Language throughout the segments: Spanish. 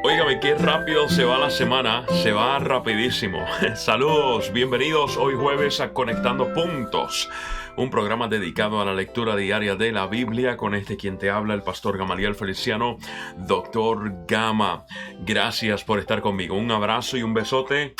Óigame, qué rápido se va la semana, se va rapidísimo. Saludos, bienvenidos hoy jueves a Conectando Puntos, un programa dedicado a la lectura diaria de la Biblia con quien te habla, el pastor Gamaliel Feliciano, Doctor Gama. Gracias por estar conmigo, un abrazo y un besote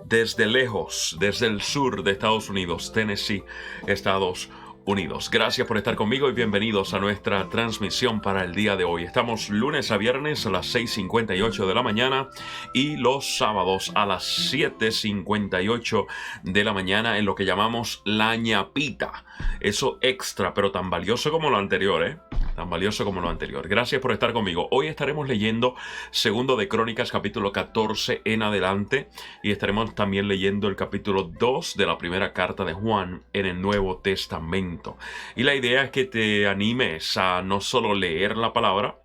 desde lejos, desde el sur de Estados Unidos, Tennessee, Estados Unidos. Gracias por estar conmigo y bienvenidos a nuestra transmisión para el día de hoy. Estamos lunes a viernes a las 6:58 de la mañana y los sábados a las 7:58 de la mañana en lo que llamamos la ñapita. Eso extra, pero tan valioso como lo anterior, ¿eh? Tan valioso como lo anterior. Gracias por estar conmigo. Hoy estaremos leyendo Segundo de Crónicas, capítulo 14 en adelante, y estaremos también leyendo el capítulo 2 de la primera carta de Juan en el Nuevo Testamento. Y la idea es que te animes a no solo leer la palabra,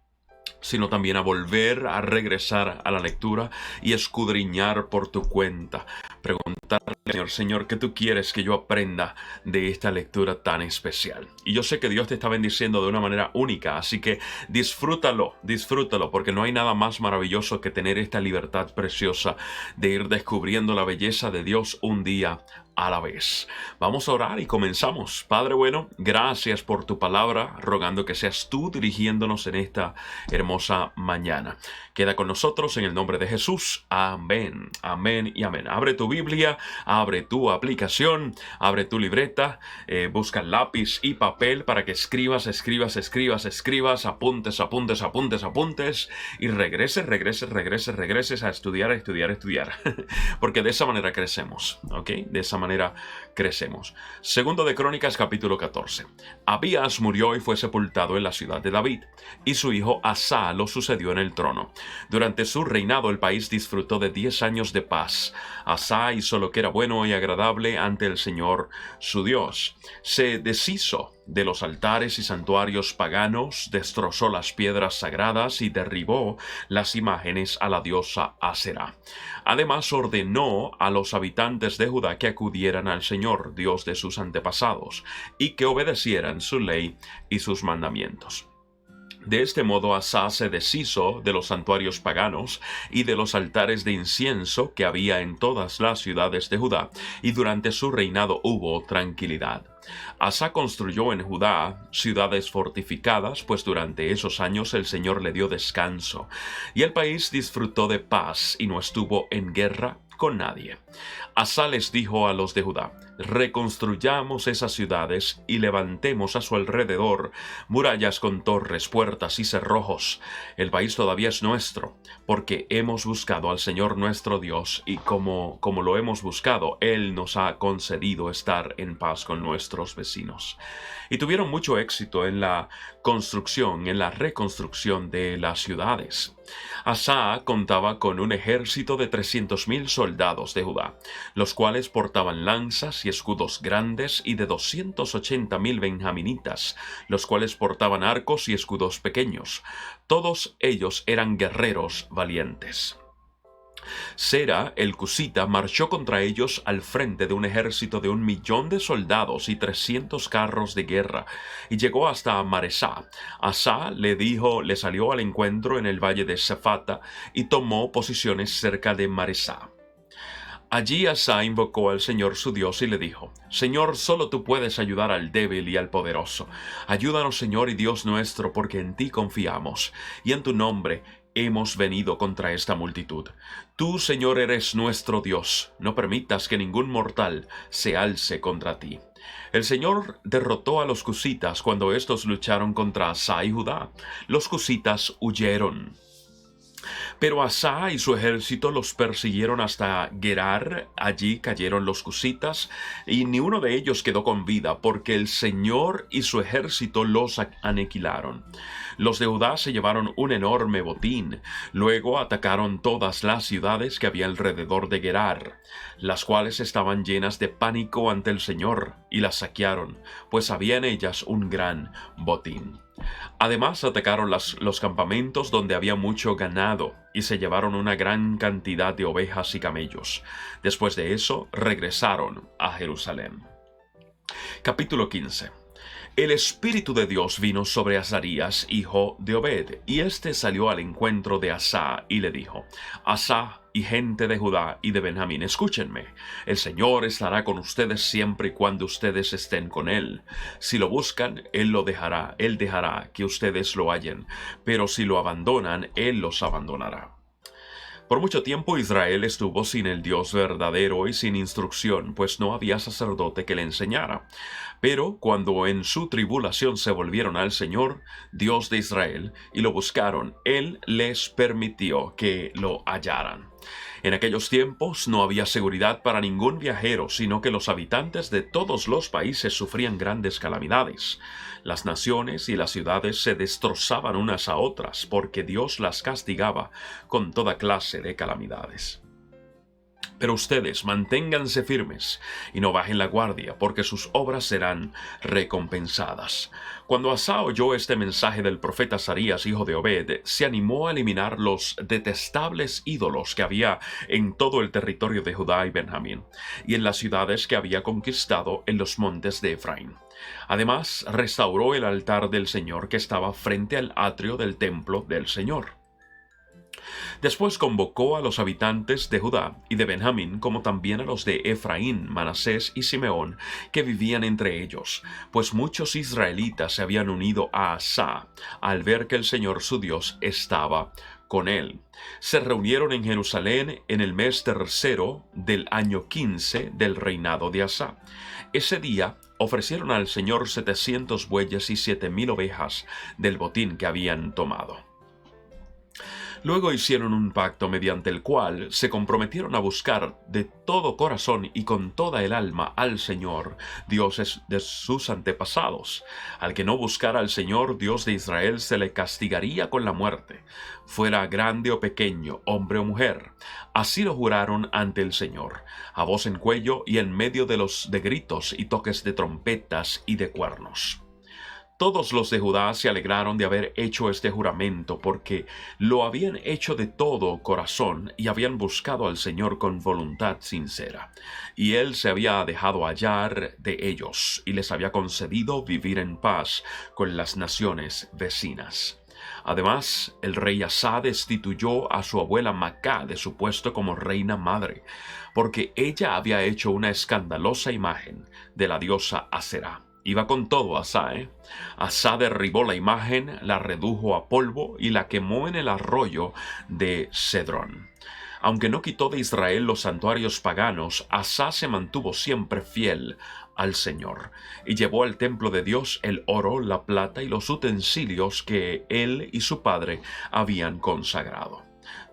sino también a volver a regresar a la lectura y escudriñar por tu cuenta. Preguntarle al Señor, ¿qué tú quieres que yo aprenda de esta lectura tan especial? Y yo sé que Dios te está bendiciendo de una manera única, así que disfrútalo, porque no hay nada más maravilloso que tener esta libertad preciosa de ir descubriendo la belleza de Dios un día a la vez. Vamos a orar y comenzamos. Padre bueno, gracias por tu palabra, rogando que seas tú dirigiéndonos en esta hermosa mañana. Queda con nosotros en el nombre de Jesús. Amén, amén y amén. Abre tu Biblia, abre tu aplicación, abre tu libreta, busca lápiz y papel para que escribas, apuntes y regreses a estudiar. Porque de esa manera crecemos, ¿ok? De esa manera crecemos. Segundo de Crónicas, capítulo 14. Abías murió y fue sepultado en la ciudad de David, y su hijo Asa lo sucedió en el trono. Durante su reinado el país disfrutó de 10 años de paz. Asa hizo lo que era bueno y agradable ante el Señor su Dios. Se deshizo de los altares y santuarios paganos, destrozó las piedras sagradas y derribó las imágenes a la diosa Aserá. Además ordenó a los habitantes de Judá que acudieran al Señor, Dios de sus antepasados, y que obedecieran su ley y sus mandamientos. De este modo Asa se deshizo de los santuarios paganos y de los altares de incienso que había en todas las ciudades de Judá, y durante su reinado hubo tranquilidad. Asa construyó en Judá ciudades fortificadas, pues durante esos años el Señor le dio descanso, y el país disfrutó de paz y no estuvo en guerra con nadie. Asa les dijo a los de Judá: reconstruyamos esas ciudades y levantemos a su alrededor murallas con torres, puertas y cerrojos. El país todavía es nuestro, porque hemos buscado al Señor nuestro Dios, y como lo hemos buscado, Él nos ha concedido estar en paz con nuestros vecinos. Y tuvieron mucho éxito en la reconstrucción de las ciudades. Asa contaba con un ejército de 300,000 soldados de Judá, los cuales portaban lanzas y escudos grandes, y de 280,000 benjaminitas, los cuales portaban arcos y escudos pequeños. Todos ellos eran guerreros valientes. Sera, el cusita, marchó contra ellos al frente de un ejército de 1,000,000 de soldados y 300 carros de guerra, y llegó hasta Maresá. Asa le salió al encuentro en el valle de Sefata y tomó posiciones cerca de Maresá. Allí Asa invocó al Señor su Dios y le dijo: Señor, solo tú puedes ayudar al débil y al poderoso. Ayúdanos, Señor y Dios nuestro, porque en ti confiamos, y en tu nombre hemos venido contra esta multitud. Tú, Señor, eres nuestro Dios. No permitas que ningún mortal se alce contra ti. El Señor derrotó a los cusitas cuando estos lucharon contra Asa y Judá. Los cusitas huyeron. Pero Asa y su ejército los persiguieron hasta Gerar. Allí cayeron los cusitas, y ni uno de ellos quedó con vida, porque el Señor y su ejército los aniquilaron. Los de Judá se llevaron un enorme botín. Luego atacaron todas las ciudades que había alrededor de Gerar, las cuales estaban llenas de pánico ante el Señor, y las saquearon, pues había en ellas un gran botín. Además atacaron los campamentos donde había mucho ganado, y se llevaron una gran cantidad de ovejas y camellos. Después de eso regresaron a Jerusalén. Capítulo 15. El Espíritu de Dios vino sobre Azarías, hijo de Obed, y éste salió al encuentro de Asa y le dijo: Asa y gente de Judá y de Benjamín, escúchenme. El Señor estará con ustedes siempre y cuando ustedes estén con Él. Si lo buscan, Él dejará que ustedes lo hallen, pero si lo abandonan, Él los abandonará. Por mucho tiempo Israel estuvo sin el Dios verdadero y sin instrucción, pues no había sacerdote que le enseñara. Pero cuando en su tribulación se volvieron al Señor, Dios de Israel, y lo buscaron, Él les permitió que lo hallaran. En aquellos tiempos no había seguridad para ningún viajero, sino que los habitantes de todos los países sufrían grandes calamidades. Las naciones y las ciudades se destrozaban unas a otras, porque Dios las castigaba con toda clase de calamidades. Pero ustedes manténganse firmes y no bajen la guardia, porque sus obras serán recompensadas. Cuando Asa oyó este mensaje del profeta Azarías, hijo de Obed, se animó a eliminar los detestables ídolos que había en todo el territorio de Judá y Benjamín, y en las ciudades que había conquistado en los montes de Efraín. Además, restauró el altar del Señor que estaba frente al atrio del templo del Señor. Después convocó a los habitantes de Judá y de Benjamín, como también a los de Efraín, Manasés y Simeón, que vivían entre ellos, pues muchos israelitas se habían unido a Asa, al ver que el Señor su Dios estaba con él. Se reunieron en Jerusalén en el mes tercero del año 15 del reinado de Asa. Ese día ofrecieron al Señor 700 bueyes y 7,000 ovejas del botín que habían tomado. Luego hicieron un pacto mediante el cual se comprometieron a buscar de todo corazón y con toda el alma al Señor, Dios de sus antepasados. Al que no buscara al Señor, Dios de Israel, se le castigaría con la muerte, fuera grande o pequeño, hombre o mujer. Así lo juraron ante el Señor, a voz en cuello y en medio de gritos y toques de trompetas y de cuernos. Todos los de Judá se alegraron de haber hecho este juramento, porque lo habían hecho de todo corazón y habían buscado al Señor con voluntad sincera. Y Él se había dejado hallar de ellos y les había concedido vivir en paz con las naciones vecinas. Además, el rey Asa destituyó a su abuela Macá de su puesto como reina madre, porque ella había hecho una escandalosa imagen de la diosa Aserá. Iba con todo Asa, Asa derribó la imagen, la redujo a polvo y la quemó en el arroyo de Cedrón. Aunque no quitó de Israel los santuarios paganos, Asa se mantuvo siempre fiel al Señor, y llevó al templo de Dios el oro, la plata y los utensilios que él y su padre habían consagrado.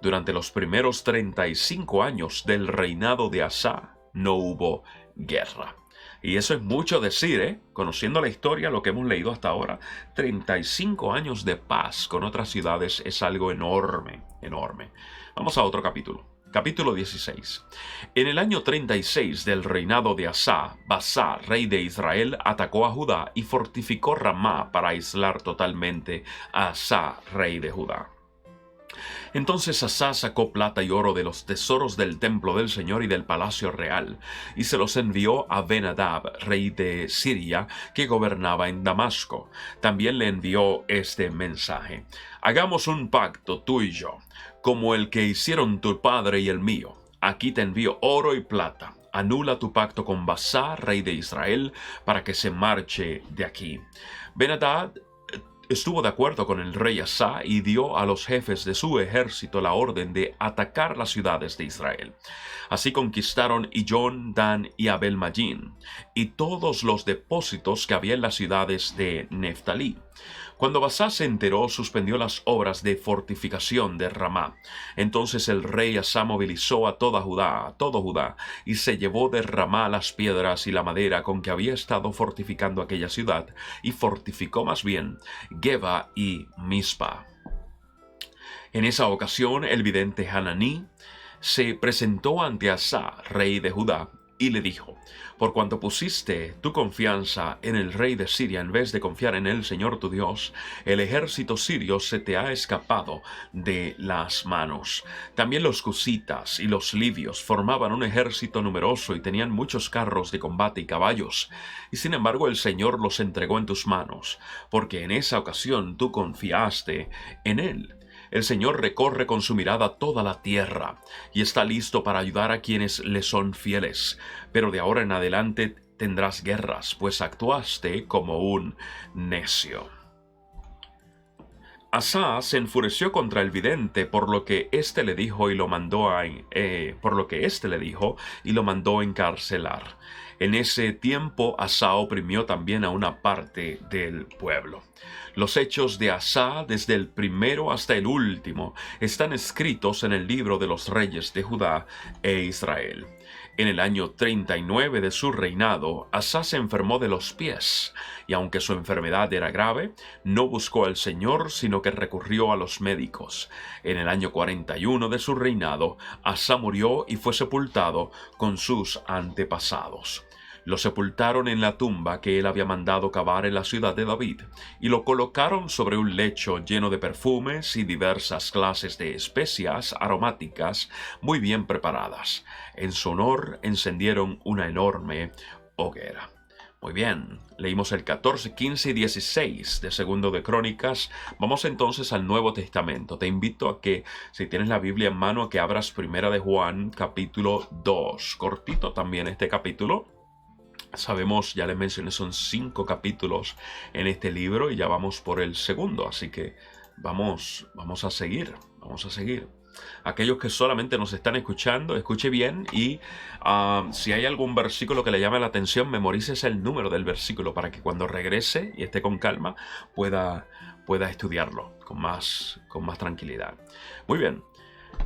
Durante los primeros 35 años del reinado de Asa no hubo guerra. Y eso es mucho decir, Conociendo la historia, lo que hemos leído hasta ahora, 35 años de paz con otras ciudades es algo enorme, enorme. Vamos a otro capítulo. Capítulo 16. En el año 36 del reinado de Asa, Baasá, rey de Israel, atacó a Judá y fortificó Ramá para aislar totalmente a Asa, rey de Judá. Entonces Asa sacó plata y oro de los tesoros del templo del Señor y del palacio real, y se los envió a Ben-Hadad, rey de Siria, que gobernaba en Damasco. También le envió este mensaje: hagamos un pacto tú y yo, como el que hicieron tu padre y el mío. Aquí te envío oro y plata. Anula tu pacto con Baasá, rey de Israel, para que se marche de aquí. Ben-Hadad estuvo de acuerdo con el rey Asa y dio a los jefes de su ejército la orden de atacar las ciudades de Israel. Así conquistaron Iyón, Dan y Abel-Mayim y todos los depósitos que había en las ciudades de Neftalí. Cuando Basá se enteró, suspendió las obras de fortificación de Ramá. Entonces el rey Asá movilizó a todo Judá, y se llevó de Ramá las piedras y la madera con que había estado fortificando aquella ciudad, y fortificó más bien Geba y Mispa. En esa ocasión el vidente Hananí se presentó ante Asá, rey de Judá, y le dijo: por cuanto pusiste tu confianza en el rey de Siria en vez de confiar en el Señor tu Dios, el ejército sirio se te ha escapado de las manos. También los cusitas y los libios formaban un ejército numeroso y tenían muchos carros de combate y caballos, y sin embargo el Señor los entregó en tus manos, porque en esa ocasión tú confiaste en él. El Señor recorre con su mirada toda la tierra y está listo para ayudar a quienes le son fieles. Pero de ahora en adelante tendrás guerras, pues actuaste como un necio. Asá se enfureció contra el vidente por lo que éste le dijo y lo mandó encarcelar. En ese tiempo Asá oprimió también a una parte del pueblo. Los hechos de Asá, desde el primero hasta el último, están escritos en el libro de los reyes de Judá e Israel. En el año 39 de su reinado, Asá se enfermó de los pies, y aunque su enfermedad era grave, no buscó al Señor, sino que recurrió a los médicos. En el año 41 de su reinado, Asá murió y fue sepultado con sus antepasados. Lo sepultaron en la tumba que él había mandado cavar en la ciudad de David, y lo colocaron sobre un lecho lleno de perfumes y diversas clases de especias aromáticas muy bien preparadas. En su honor encendieron una enorme hoguera. Muy bien, leímos el 14, 15 y 16 de Segundo de Crónicas. Vamos entonces al Nuevo Testamento. Te invito a que, si tienes la Biblia en mano, a que abras Primera de Juan, capítulo 2. Cortito también este capítulo. Sabemos, ya les mencioné, son 5 capítulos en este libro y ya vamos por el segundo, así que vamos a seguir. Aquellos que solamente nos están escuchando, escuche bien y si hay algún versículo que le llame la atención, memorices el número del versículo para que cuando regrese y esté con calma pueda estudiarlo con más tranquilidad. Muy bien.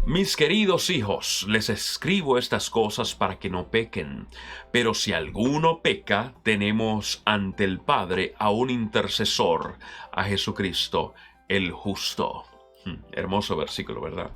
Mis queridos hijos, les escribo estas cosas para que no pequen. Pero si alguno peca, tenemos ante el Padre a un intercesor, a Jesucristo, el justo. Hermoso versículo, ¿verdad?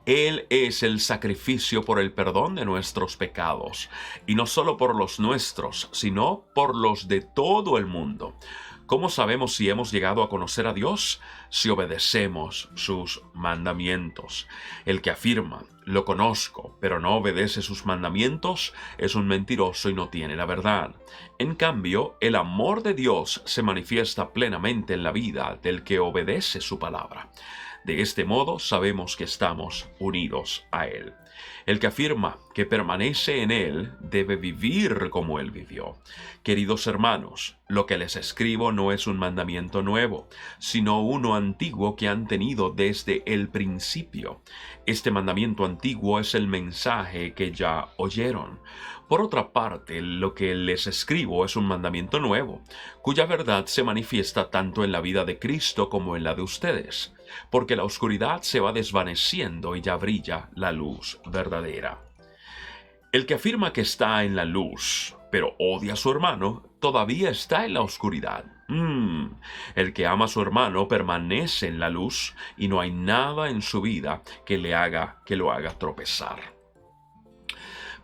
Él es el sacrificio por el perdón de nuestros pecados, y no solo por los nuestros, sino por los de todo el mundo. ¿Cómo sabemos si hemos llegado a conocer a Dios? Si obedecemos sus mandamientos. El que afirma, lo conozco, pero no obedece sus mandamientos, es un mentiroso y no tiene la verdad. En cambio, el amor de Dios se manifiesta plenamente en la vida del que obedece su palabra. De este modo sabemos que estamos unidos a Él. El que afirma que permanece en Él debe vivir como Él vivió. Queridos hermanos, lo que les escribo no es un mandamiento nuevo, sino uno antiguo que han tenido desde el principio. Este mandamiento antiguo es el mensaje que ya oyeron. Por otra parte, lo que les escribo es un mandamiento nuevo, cuya verdad se manifiesta tanto en la vida de Cristo como en la de ustedes, porque la oscuridad se va desvaneciendo y ya brilla la luz verdadera. El que afirma que está en la luz, pero odia a su hermano, todavía está en la oscuridad. El que ama a su hermano permanece en la luz y no hay nada en su vida que lo haga tropezar.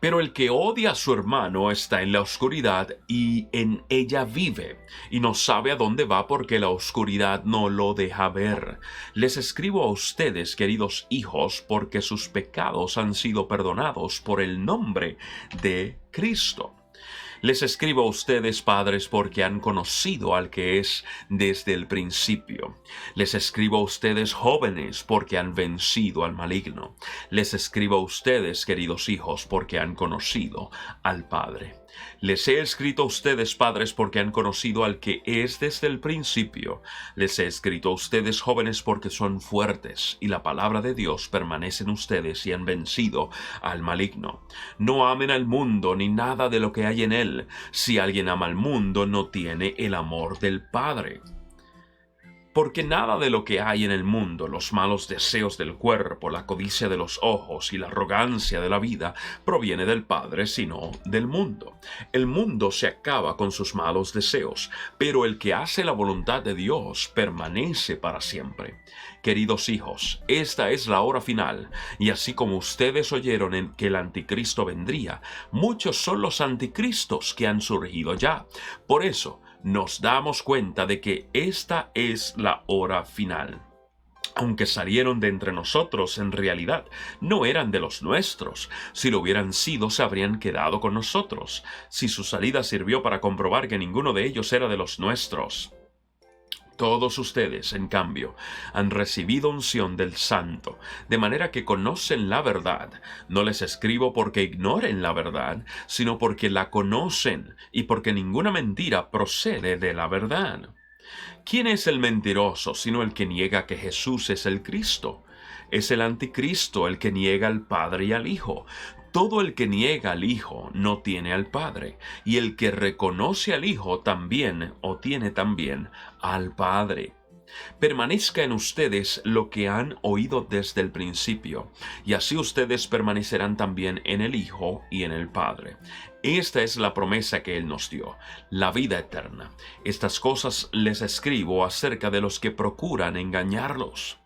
Pero el que odia a su hermano está en la oscuridad y en ella vive, y no sabe a dónde va porque la oscuridad no lo deja ver. Les escribo a ustedes, queridos hijos, porque sus pecados han sido perdonados por el nombre de Cristo. Les escribo a ustedes, padres, porque han conocido al que es desde el principio. Les escribo a ustedes, jóvenes, porque han vencido al maligno. Les escribo a ustedes, queridos hijos, porque han conocido al Padre. Les he escrito a ustedes, padres, porque han conocido al que es desde el principio. Les he escrito a ustedes, jóvenes, porque son fuertes, y la palabra de Dios permanece en ustedes y han vencido al maligno. No amen al mundo ni nada de lo que hay en él. Si alguien ama al mundo, no tiene el amor del Padre. Porque nada de lo que hay en el mundo, los malos deseos del cuerpo, la codicia de los ojos y la arrogancia de la vida, proviene del Padre, sino del mundo. El mundo se acaba con sus malos deseos, pero el que hace la voluntad de Dios permanece para siempre. Queridos hijos, esta es la hora final, y así como ustedes oyeron en que el anticristo vendría, muchos son los anticristos que han surgido ya. Por eso, nos damos cuenta de que esta es la hora final. Aunque salieron de entre nosotros, en realidad no eran de los nuestros. Si lo hubieran sido, se habrían quedado con nosotros. Si su salida sirvió para comprobar que ninguno de ellos era de los nuestros. Todos ustedes, en cambio, han recibido unción del Santo, de manera que conocen la verdad. No les escribo porque ignoren la verdad, sino porque la conocen y porque ninguna mentira procede de la verdad. ¿Quién es el mentiroso sino el que niega que Jesús es el Cristo? Es el anticristo el que niega al Padre y al Hijo. Todo el que niega al Hijo no tiene al Padre, y el que reconoce al Hijo también o tiene también al Padre. Permanezca en ustedes lo que han oído desde el principio, y así ustedes permanecerán también en el Hijo y en el Padre. Esta es la promesa que Él nos dio, la vida eterna. Estas cosas les escribo acerca de los que procuran engañarlos.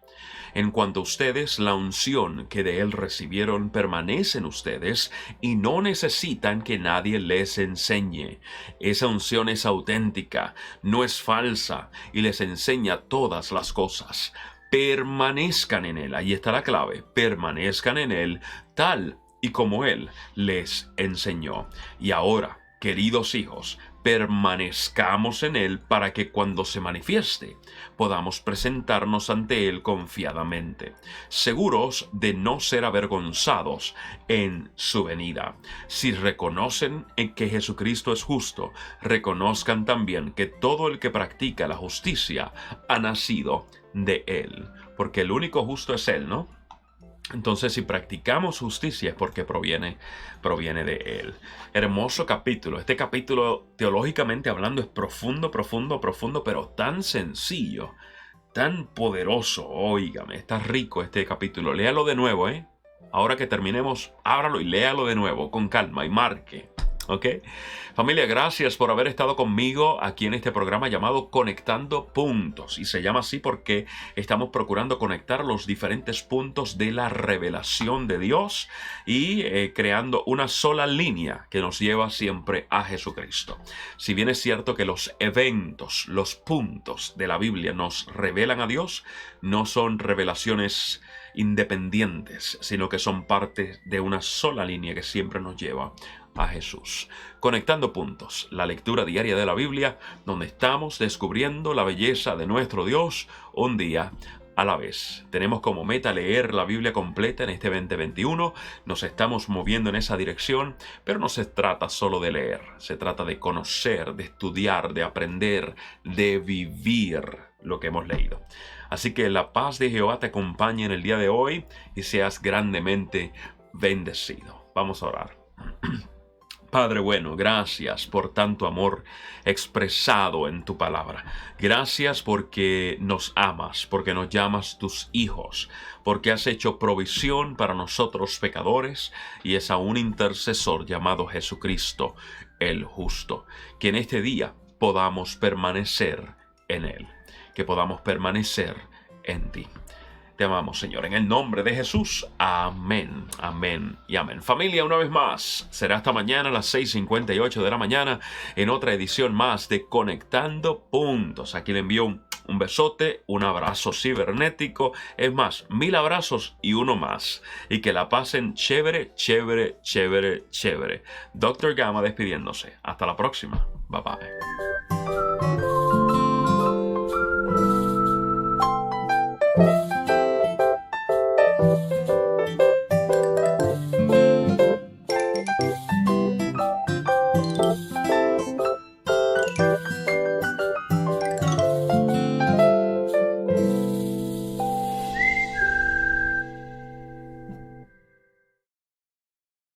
En cuanto a ustedes, la unción que de Él recibieron permanece en ustedes y no necesitan que nadie les enseñe. Esa unción es auténtica, no es falsa y les enseña todas las cosas. Permanezcan en Él, ahí está la clave, permanezcan en Él tal y como Él les enseñó. Y ahora, queridos hijos, permanezcamos en Él para que cuando se manifieste podamos presentarnos ante Él confiadamente, seguros de no ser avergonzados en su venida. Si reconocen en que Jesucristo es justo, reconozcan también que todo el que practica la justicia ha nacido de Él, porque el único justo es Él, ¿no? Entonces, si practicamos justicia es porque proviene de Él. Hermoso capítulo. Este capítulo, teológicamente hablando, es profundo, pero tan sencillo, tan poderoso. Óigame, está rico este capítulo. Léalo de nuevo, ¿eh? Ahora que terminemos, ábralo y léalo de nuevo, con calma y marque. ¿Ok? Familia, gracias por haber estado conmigo aquí en este programa llamado Conectando Puntos. Y se llama así porque estamos procurando conectar los diferentes puntos de la revelación de Dios y creando una sola línea que nos lleva siempre a Jesucristo. Si bien es cierto que los eventos, los puntos de la Biblia nos revelan a Dios, no son revelaciones independientes, sino que son parte de una sola línea que siempre nos lleva a Jesús. Conectando Puntos, la lectura diaria de la Biblia, donde estamos descubriendo la belleza de nuestro Dios un día a la vez. Tenemos como meta leer la Biblia completa en este 2021. Nos estamos moviendo en esa dirección, pero no se trata solo de leer. Se trata de conocer, de estudiar, de aprender, de vivir lo que hemos leído. Así que la paz de Jehová te acompañe en el día de hoy y seas grandemente bendecido. Vamos a orar. Padre bueno, gracias por tanto amor expresado en tu palabra. Gracias porque nos amas, porque nos llamas tus hijos, porque has hecho provisión para nosotros pecadores y es a un intercesor llamado Jesucristo, el justo. Que en este día podamos permanecer en Él, que podamos permanecer en ti. Te amamos, Señor, en el nombre de Jesús. Amén, amén y amén. Familia, una vez más, será hasta mañana a las 6:58 de la mañana en otra edición más de Conectando Puntos. Aquí le envío un besote, un abrazo cibernético, es más, 1000 abrazos y uno más. Y que la pasen chévere, chévere, chévere, chévere. Dr. Gama despidiéndose. Hasta la próxima. Bye bye.